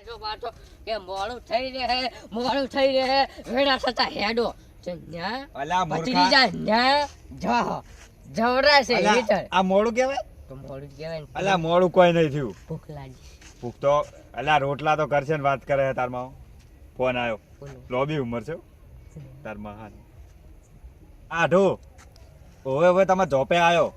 પાછો પાછો કે મોડું થઈ રહે વેડા થતા હેડો ન્યા અલા પચડી મૂર્ખા જાય ન્યા જવરા છે અલા, હીટર આ મોડું કહેવાય તો મોડું કહેવાય ને અલા મોડું કોઈ નહીં થયું ભૂખ લાગી ભૂખ તો અલા રોટલા તો કરશે ને વાત કરે તારમાં ફોન આવ્યો બોલો લોબી ઉંમર છે તારમાં હા આઢો હવે તમે જોપે આવ્યો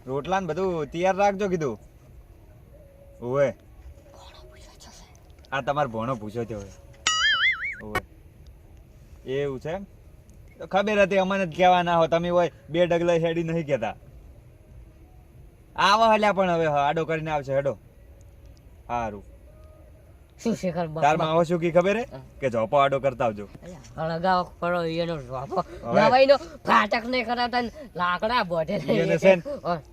રોટલા ને બધું તૈયાર રાખજો કીધું ઓવે આ તમારો ભણો પૂછ્યો છે ઓવે એવું છે એમ? તો ખબર હતી અમને જ કહેવા ના હો તમે હોય બે ડગલા હેડી નહીં કહેતા આવો હલ્યા પણ હવે આડો કરીને આવશે હેડો સારું શું શેખર તારમાં આવો શું કી ખબર હે કે જોપો આડો કરતા આવજો હળગાવ પડો એનો જોપો હવે. નવાઈનો ફાટક નહીં કરાવતા ને લાકડા બોધે ઈયોને છે ને,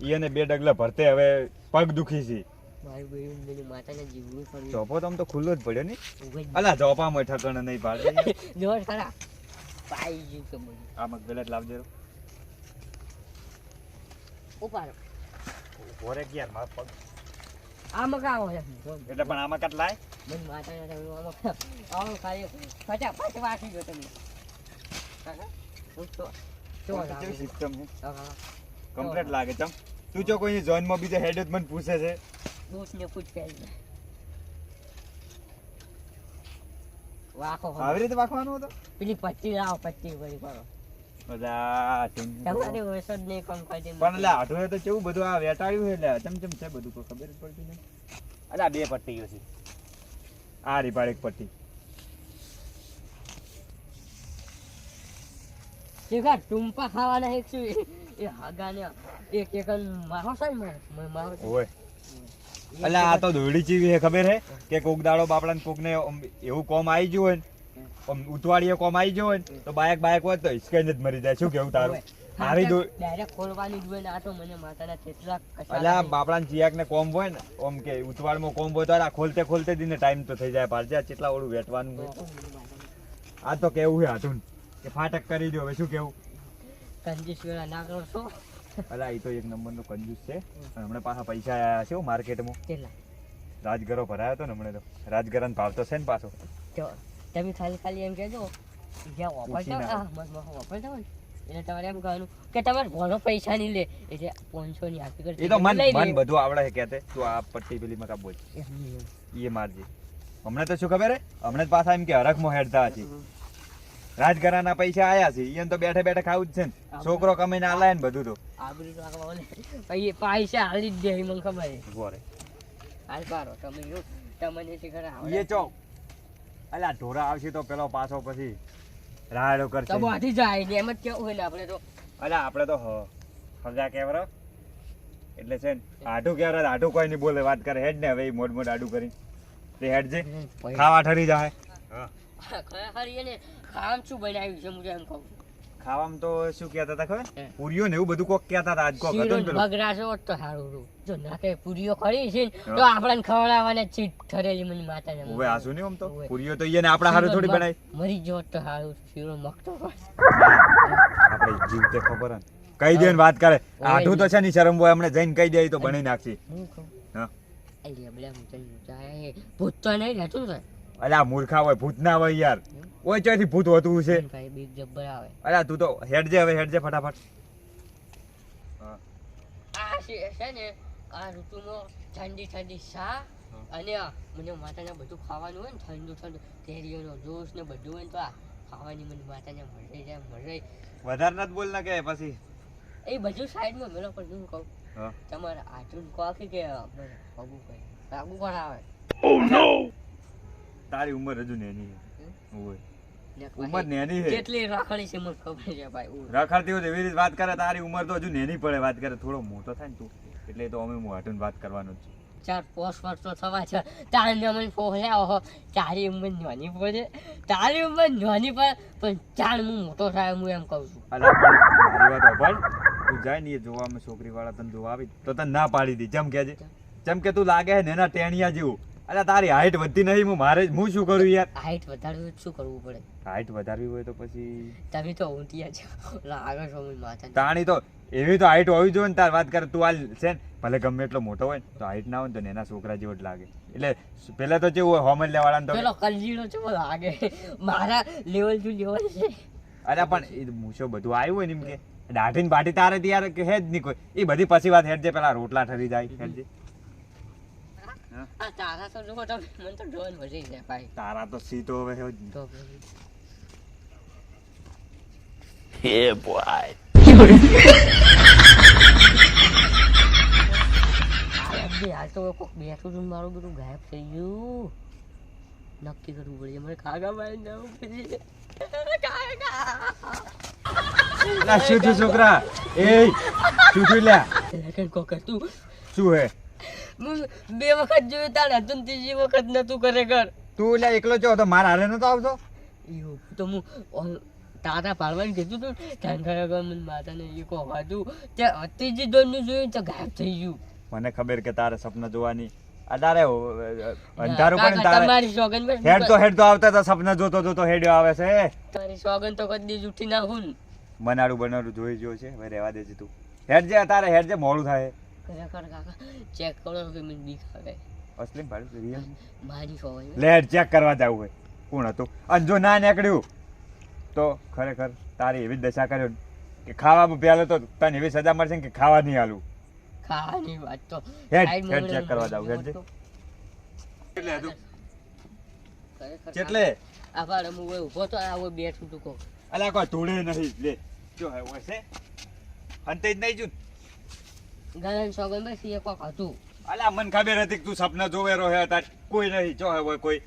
ઈયોને બે ડગલા ભરતે હવે પગ દુખી છે મારી બેન માતાને જીવવું પડ્યું જોપો તો આમ તો ખુલ્લો જ પડ્યો ને ઉભી જ અલા જોપામાં ઠકણ નહીં પાડે જોર ખરા પાઈ ગયું કે બધું આ મગબેલા લાવજો ઉપાડો ભોરે ગયા મારા પગ આમાં કાવો છે એટલે પણ આમાં કાટ લાય મને માતાને આવું ખાલી ફટાફટ વાંચી ગયો તમે કાકા હું તો શું લાગે સિસ્ટમ છે હા કમ્પ્લીટ લાગે ચમ તું જો કોઈ જોઈનમાં બીજો હેડ જ મને પૂછે છે દૂધ ને પૂછ પહેરી વાખો આવી રીતે વાખવાનું હતું પેલી પટ્ટી લાવો પટ્ટી ભરી કરો બધા તમારી વસદ નહીં કોમ કરી પણ એટલે આઠું તો કેવું બધું આ વેટાડ્યું છે એટલે ચમચમ છે બધું કોઈ ખબર જ પડતી નહીં અરે આ બે પટ્ટીઓ છે આ રીપાડ એક પટ્ટી શેખા ટુંપા ખાવાના એક શું એ હાગાને એક એક મારો છે ને મારો ઓય એટલે આ તો દોડી ચીવી છે ખબર હે કે કોક દાડો બાપડાને કોકને એવું કોમ આવી ગયું હોય ને આમ ઉતવાળીએ કોમ આવી ગયો હોય ને તો બાયક હોય તો હિસકાઈને જ મરી જાય શું કેવું તારું આવી દો ડાયરેક્ટ ખોલવાની જ હોય ને આ તો મને માતાના કેટલા એટલે આ બાપડાને ચિયાક ને કોમ હોય ને આમ કે ઉતવાળમાં કોમ હોય તો આ ખોલતે દીને ટાઈમ તો થઈ જાય પાર કેટલા ઓળું વેટવાનું હોય આ તો કેવું છે હાથું કે ફાટક કરી દો હવે શું કેવું કંજૂસ વેળા ના કરો છો અલા એ તો એક નંબરનો કંજૂસ છે અને હમણાં પાછા પૈસા આયા છે માર્કેટમાં કેટલા રાજગરો ભરાયો હતો ને હમણાં તો રાજગરાનો ભાવ તો છે ને પાછો તો તમે ખાલી એમ કહેજો જ્યાં પૂછી વાપરતા વાપરતા હોય ને એટલે તમારે એમ કહેવાનું કે તમારે ઘણો પૈસા નહીં લે એટલે 500 ની આપી એ તો મન બધું આવડે છે કહેતે તું આ પટ્ટી પેલી માં કાપ બોલ એ મારજે હમણાં તો શું ખબર હે હમણાં જ પાછા એમ કે હરખમાં હેડતા હતી રાજગરાના પૈસા આયા છે ઈયન તો બેઠે બેઠે ખાવું જ છે ને છોકરો કમાઈને આલાય ને બધું તો આબરૂ રાખવા ઓલે પછી પૈસા હાલી જ દે મને ખબર છે બોરે હાલ પારો તમે જો તમને શીખર એ આવડે ચો અલા ઢોરા આવશે તો પેલો પાછો પછી રાડો કરશે તો બાથી જાય ને એમ જ કેવું હોય ને આપણે તો અલા આપણે તો હગા કેવર એટલે છે ને આઢું કેવર આઢું કોઈ નહીં બોલે વાત કરે હેડ ને હવે મોડ મોડ આડું કરી તે હેડ જે ખાવા ઠરી જાય ખરેખર એને કામ શું બનાવ્યું છે મુજે એમ કહું ખાવામાં તો શું કહેતા હતા ખબર પૂરીઓ ને એવું બધું કોક કહેતા હતા આજ કોક હતું ને પેલું બગરાશો તો સારું હતું જો નાકે પૂરીઓ ખરી છે ને તો આપણને ખવડાવવાને ચીટ ઠરેલી મને માતાને ઓવે આસુ નહીં આમ તો પૂરીઓ તો ઈને આપણા હારું થોડી બનાવી મરી જો તો સારું શીરો મગતો આપણે જીવતે ખબર હે કહી દે ને વાત કરે આઠું તો છે ને શરમ હોય હમણે જઈને કહી દે તો બનાવી નાખશી હું કહું હા એ લેબડા મુચન જાય ભૂત તો નહીં રહેતું ને અલા મૂર્ખા હોય ભૂત ના હોય યાર ઓય ચોથી ભૂત હોતું છે ભાઈ બીક જબ્બર આવે અલા તું તો હેડજે હવે હેડજે ફટાફટ આ છે ને આ ઋતુમાં ઠંડી ઠંડી શા અને મને માતાને બધું ખાવાનું હોય ને ઠંડુ કેરીઓનો જ્યુસ ને બધું હોય ને તો આ ખાવાની મને માતાને મળે જાય મળે વધારે નથી બોલ ના કે પછી એ બધું સાઈડમાં મેલો પણ હું કહું હા તમારે આટલું કોખી કે પગું કઈ લાગુ પણ આવે તારી ઉંમર હજુ નેની છે ઓય ને ઉંમર નેની છે કેટલી રાખડી છે મને ખબર છે ભાઈ રખડતી હોય એવી રીતે વાત કરે તારી ઉંમર તો હજુ નેની પડે વાત કરે થોડો મોટો થાય ને તું એટલે તો અમે હું હાટું વાત કરવાનો જ છું 4-5 વર્ષ તો થવા છે તારને મને પોહલ્યા હો તારી ઉંમર નાની પડે તારી ઉંમર નાની પડે પણ ચાર હું મોટો થાય હું એમ કહું છું અલા પણ મારી વાત સાંભળ તું જાય ને એ જોવામાં છોકરી વાળા તને જોવા આવી તો તને ના પાડી દી જેમ કે કે તું લાગે છે ને એના ટેણિયા જેવું અલા તારી હાઈટ વધતી નહીં હું શું કરું યાર હાઈટ વધારવી શું કરવું પડે હાઈટ વધારવી હોય તો પછી તમે તો ઊંટિયા છો લાગે છો મને માથા તાણી તો એવી તો હાઈટ હોવી જોઈએ ને તાર વાત કરે તું હાલ છે ને ભલે ગમે એટલો મોટો હોય ને તો હાઈટ ના હોય ને તો એના છોકરા જેવો જ લાગે એટલે પેલા તો કેવું હોય હોમલ લેવાળા તો પેલો કલજીનો છે લાગે મારા લેવલ ટુ લેવલ છે. અરે પણ એ મૂછો બધું આવ્યું હોય ને એમ કે દાઢી બાટી તારે ત્યારે કે હે જ નહીં કોઈ એ બધી પછી વાત હેડ જે પેલા રોટલા ઠરી જાય હેડ જે આ તારા તો જો તો મને તો ડોન વધી જાય ભાઈ. તારા તો સીતો હવે હે જ નહીં. તો પછી Yeah, boy. આ બે હાલ તો કોક બેઠું છું ને મારું બધું ગાયબ થઈ ગયું. નક્કી કરવું પડે મારે ખાગા મારી જવું પડે. અલા શું થયું છોકરા એ શું થયું લ્યા લગન કોક હતું શું હે હું 2 વખત જોયું તાર હતું ને ત્રીજી વખત નતું ખરેખર. તું લ્યા એકલો છો તો મારા હારે નતો આવતો એવું તો હું તારા પાડવાનું કીધું તું ધ્યાન ખરેખર મને માતાને એ કોક હતું ત્યાં ત્રીજી દોડનું જોયું તો ગાયબ થઈ ગયું. મને ખબર કે તારે સપના જોવાની આ તારે અંધારું પણ તારે તમારી સોગન હેડ તો આવતા તો સપના જોતો જોતો હેડ્યો આવે છે તમારી સોગન તો કદી ઉઠી નાખું ને. મનાડું બનાડું જોઈ જો છે હવે રહેવા દેજે તું હેડ જે તારે હેડ જે મોડું થાય ખરેખર કાકા ચેક કરો કે મને બીક આવે. અસલી ભાડું રિયલ મારી સોગન લે હેડ ચેક કરવા જાવ હોય કોણ હતું અને જો ના નીકળ્યું તો ખરેખર તારી એવી દશા કર્યો કે ખાવામાં પહેલો તો તને એવી સજા મળશે ને કે ખાવા નહીં આલું ખાવાની વાત તો હેડ સાઈડ હેડ માં ચેક કરવા જાવ હેડ જે કેટલે હતું કેટલે આ બાર હું ઓય ઊભો તો આ ઓય બેઠું તું કો અલા કોઈ તોડે નહીં લે જો હે ઓય છે અંતે જ નહીં જુ ગણન સોગન બસ એ કોક હતું. અલા મને ખબર હતી કે તું સપના જોવે રહ્યો તાર કોઈ નહીં જો હે ઓય કોઈ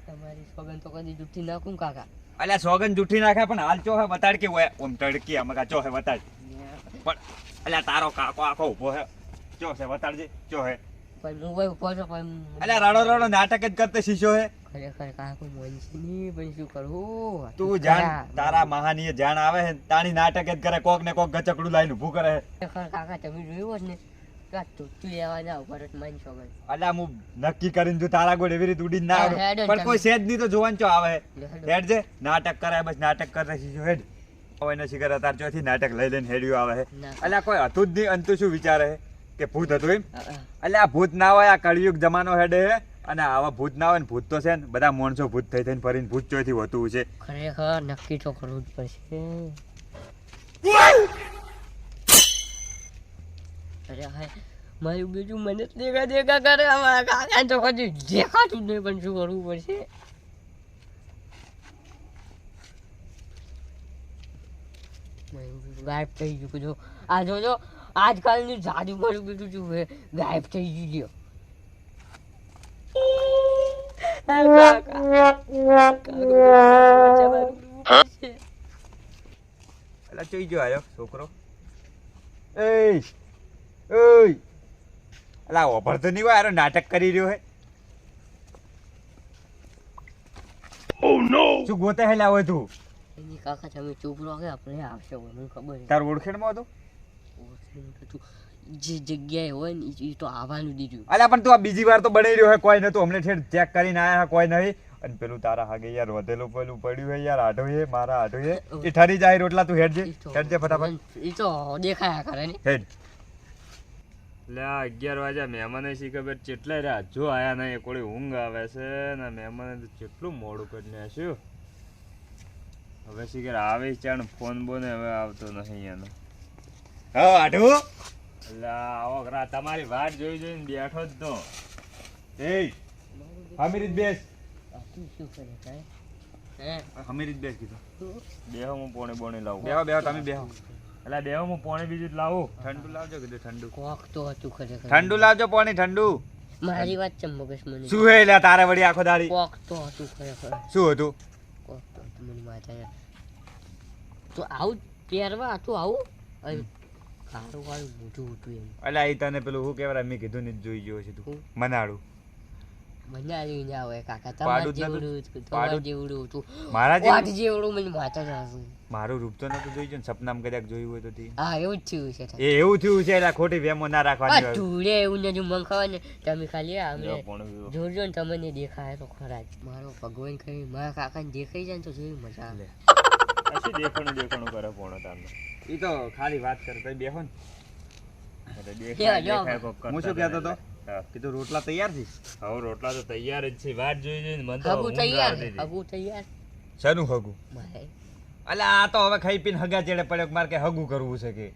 તમારી સોગન તો કદી જુઠ્ઠી નાખું કાકા. અલા સોગન જૂઠી નાખે પણ હાલ ચો હે બતાડ કે ઓય ઓમ તડકી આમાં ચો હે બતાડ પણ અલા તારો કાકો આખો ઊભો હે ચો છે બતાડજે ચો હે પણ હું ઓય ઊભો તો પણ અલા રડો નાટક જ કરતે શીશો હે ખરેખર કાકો મોનસી ની પણ શું કરું તું જાણ તારા મહાનીય જાણ આવે હે તાણી નાટક જ કરે કોક ને કોક ગચકડું લાઈને ઊભું કરે ખરેખર કાકા તમે જોયું હોત ને તો તું લેવા જાવ ભરત મારી સોગન. અલા હું નક્કી કરીને જો તારા ગોળ એવી રીતે ઉડીને ના હા, આવે હેડ જ પણ કોઈ તમે. સેજ નહીં તો જોવાનું ચો આવે હેડ. હેડ જે નાટક કરે બસ નાટક કરે શીશો હેડ હવે નસી કરે તાર ચોથી નાટક લઈ લઈને હેડ્યું આવે હે ના. અલા કોઈ હતું જ નહીં અંતુ શું વિચારે હે કે ભૂત હતું એમ અ, અ. અલ્યા આ ભૂત ના હોય આ કળિયુગ જમાનો હેડે હે અને આવા ભૂત ના હોય ને ભૂત તો છે ને બધા માણસો ભૂત થઈ થઈને ફરીને ભૂત ચોથી હોતું છે ખરેખર નક્કી તો કરવું જ પડશે. અરે હા મારું બીજું મને જ દેખા કરે અમારા કાકા તો કદી દેખાતું જ નહીં પણ શું કરવું પડશે. ગાયબ થઈ ગયું જો આ જોજો આજકાલનું જાદુ મારું બીજું શું છે ગાયબ થઈ ગયું. અલા ચોઈ ગયો આયો છોકરો એય ઓય અલા ઓભર તો નહીં હોય આરો નાટક કરી રહ્યો હે શું ગોતે હેલા હોય તું એની કાકા તમે ચૂપ રહો કે આપણે આવશે મને ખબર છે. તાર ઓળખેણમાં હતું જે જગ્યાએ હોય ને એ તો આવવાનું દીધું. અલા પણ તું આ બીજી વાર તો બની રહ્યો હે કોઈ નતું હમણે ઠેર ચેક કરીને આયા કોઈ નહીં અને પેલું તારા હાગે યાર વધેલું પેલું પડ્યું હે યાર આઢો હે મારા આઢો હે એ ઠરી જાય રોટલા તું હેડ જે ફટાફટ એ તો દેખાયા કરે ને. હેડ લે આ 11 વાગ્યા મહેમાને શી ખબર ચેટલા રહ્યા જો આયા નહીં કોળી ઊંઘ આવે છે ને મહેમાને તો કેટલું મોડું કરીને આશ્યું હવે શી કરે આવે ચાણ ફોન બોને હવે આવતો નહીં એનો હા આઢો એટલે આવો ઘરા તમારી વાટ જોઈ જોઈને બેઠો જ તો એય હમીરીત બેસ આ તું શું કરે કાંઈ? હે? હમીરીત બેસ કીધું બેહો હું પોણે બોણે લાવું બેહો બેહો તમે બેહો એટલે બેહો હું પોણે બીજું જ લાવું ઠંડુ લાવજો કીધું ઠંડુ કોક તો હતું ખરેખર. ઠંડુ લાવજો પાણી ઠંડુ મારી વાત છે મગજ મને. શું હે લ્યા તારે વળી આખો દાડી કોક તો હતું ખરેખર. શું હતું કોક તો હતું મને માથા. તો આવું પહેરવા હતું આવું અને કારું વાળું મોઢું હતું એમ. અલ્યા એ તને પેલું હું કેવરા મેં કીધું ને જોઈ ગયો છે તું હું? મનાડું મને આવી ના હોય કાકા પાડું તમાર જ નતું? જેવડું હતું, તમાર પાડું? જેવડું હતું મારા વાટ જેવું જેવડું મને માથા જ હતું. મારું રૂપ તો નતું જોઈ ને સપનામાં કદાચ જોયું હોય તો તી. હા એવું જ થયું છે. એ એવું થયું છે એટલે ખોટી વેમો ના રાખવાની હોય. ધૂળે એવું નથી મન ખાવા ને તમે ખાલી આ બેહો અમને પોણે બીજું જોજો ને તમને દેખાય તો ખરા જ. મારો ભગવાન કઈ મારા કાકાને દેખાઈ જાય ને તો જોઈ મજા આવે. લે. શું દેખાણું કરે પોણે તારને ઈ તો ખાલી વાત કરતા બેહો ને. અરે લ્યો, લ્યો. દેખાય કોક કરતા હું શું કહેતો હતા તો? હા. કીધું રોટલા તૈયાર છે. હવે રોટલા તો તૈયાર જ છે વાત જોઈ જોઈને મને તો હગું ઊંઘ તૈયાર આવતી હતી. હગું તૈયાર શાનું હગું? મારે અલા આ તો હવે ખાઈ પીને હગા ચેડે પડ્યો કે મારે કે હગું કરવું છે કે.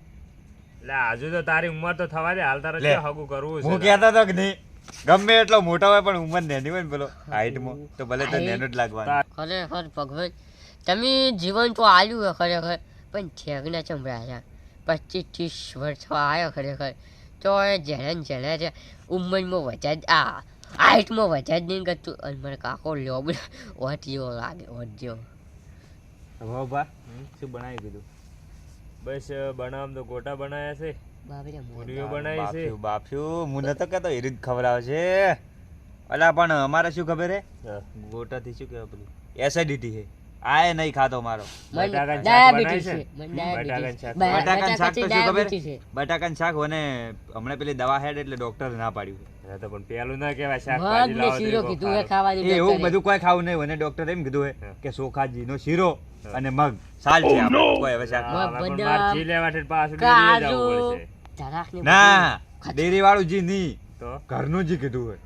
એટલે હજુ તો તારી ઉંમર તો થવા દે હાલ તારે લે. શું હગું કરવું હું છે કહેતો તો કે નહીં ગમે એટલો મોટો હોય પણ ઉંમર નેની હોય ને પેલો હાઈટમાં તો ભલે તો નેનો જ લાગવાનું. ખરેખર ભગવાન તમે જીવન તો આલ્યું હોય ખરેખર પણ ઠેકના ચંભળાયા 25-30 વર્ષ આવ્યો ખરેખર તો એ જેણે ને જેણે છે ઉંમરમાં વચા જ હાઈટમાં વચા જ નહીં કરતું અને મને કાકો લ્યો ઓટ જેવો લાગે ઓટ જેવો હવે બા શું બનાવી દીધું? બસ બનાવવામાં તો ગોટા બનાવ્યા છે બાપરે પૂરીઓ બનાવી છે બાફ્યું બાફ્યું હું નતો કહેતો એ રીત ખવડાવે છે. અલા પણ અમારે શું ખબર હે હા. ગોટાથી શું કહેવાય પેલું એસિડિટી છે આ નહીં ખાતો મારો. બટાકાનું શાક ડાયાબિટીસ બનાય છે છે? મને બટાકાનું શાક. બટાકાનું શાક તો શું ખબર? ડાયાબિટીસ છે બટાકાનું શાક અને હમણાં પેલી દવા હેડ એટલે ડોક્ટર ના પાડ્યું. હા તો પણ પેલું ના કહેવાય મગ શાકભાજી ને લાવો તો શીરો એ કીધું હે ખારો. ખાવાની એ એવું ડોક્ટરે. બધું કોઈ ખાવું નહીં અને ડોક્ટર એમ કીધું હે હા. કે ચોખાજીનો શીરો અને મગ સાલ છે આપણે કોઈ હવે શાક હા, હવે પણ બદામ, મારે જી લેવા છે પાછું ડેરીએ કાજુ, જવું પડશે. જરાક ને ના બધું ડેરી વાળું જી નહીં તો ઘરનું જી કીધું હોય.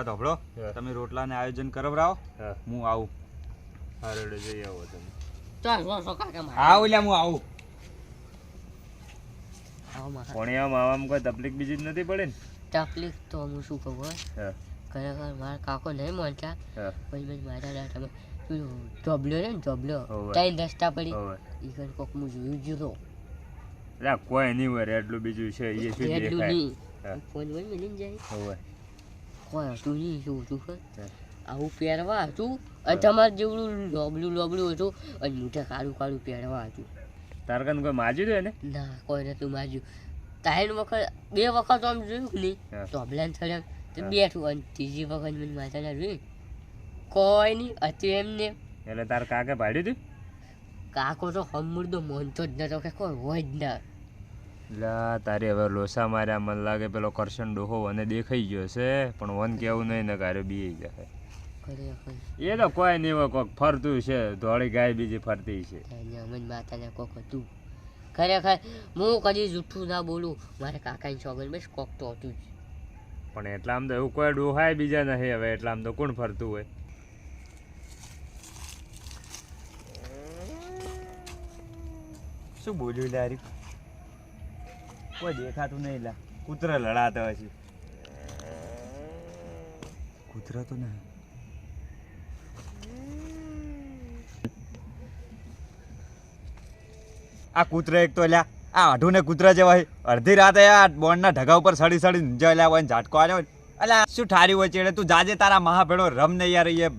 ધોપડો હા. તમે રોટલાને આયોજન કરાવરાવો હા હું આવું. હારોડે જઈ આવો તમે. ચાલ લો કાકા મારે. આવું લ્યા હું આવું. આવો મારે. ભણ્યામાં આવામાં કોઈ તકલીફ બીજી જ નથી પડે ને તકલીફ તો હું શું કહું હે? હા ખરેખર મારા કાકો નહીં માનતા હા પછી મેં મારા દાદામાં પેલું ઢોબલો ને ઢોબલો હોવે. ત્રણ રસ્તા પડી હોવે. ઈ કણ કોક હું જોયું જીરો એટલે કોઈ નહીં હોય એટલું બીજું છે એ શું એટલું દેખાય નહીં હા. ફોન વોન મળીને જાય હોવે. કોઈ હતું નહીં શું હતું ખબર? હા. આવું પહેરવા હતું અને તમારે જેવડું લોબલું હતું અને મોઢે કાળું કાળું પહેરવા હતું તારે કન કોઈ માજી દે ને ના કોઈ નતું માજ્યું ત્રણ વખત બે વખત આમ જોયું કે નહીં હા. તબલા થડે તો હા. બેઠું અને ત્રીજી વખત મને માતાના જોયું કોઈ નહીં હતું એમને એટલે તાર કાકે પાડ્યું તું કાકો તો હમુરદો મોનતો જ નતો કે કોઈ હોય જ ના લા તારી હવે લોસા માર્યા મને લાગે પેલો કરશન ડોહો મને દેખાઈ ગયો છે પણ વન કેવું નહીં ને કારે બી જાય ખરેખર એ તો કોઈ નહીં હોય કોક ફરતું છે ધોળી ગાય બીજી ફરતી છે અમે માતાને કોક હતું ખરેખર હું કદી જૂઠું ના બોલું મારા કાકાની છોકરી બસ કોક તો હતું જ પણ એટલા આમ તો એવું કોઈ ડોહાય બીજા નહીં હવે એટલા આમ તો કોણ ફરતું હોય શું બોલ્યું લ્યા કોઈ દેખાતું નહીં લા કૂતરા લડાતા હશે. કૂતરા તો નહીં. આ કૂતરા એક તો લ્યા આ આઢું ને કૂતરા જેવા છે. અડધી રાતે આ બોન્ડના ઢગા ઉપર સડી સડી નીચે લ્યા હોય ને ઝાટકો આવ્યો હોય. અલ્યા શું ઠારી હોય ચેડે તું જાજે તારા મહા ભેળો રમ ને યાર એ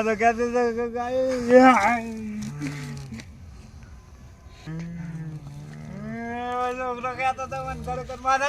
તો કહેતો છોકરો કહેતો તો મને ખરેખર માથે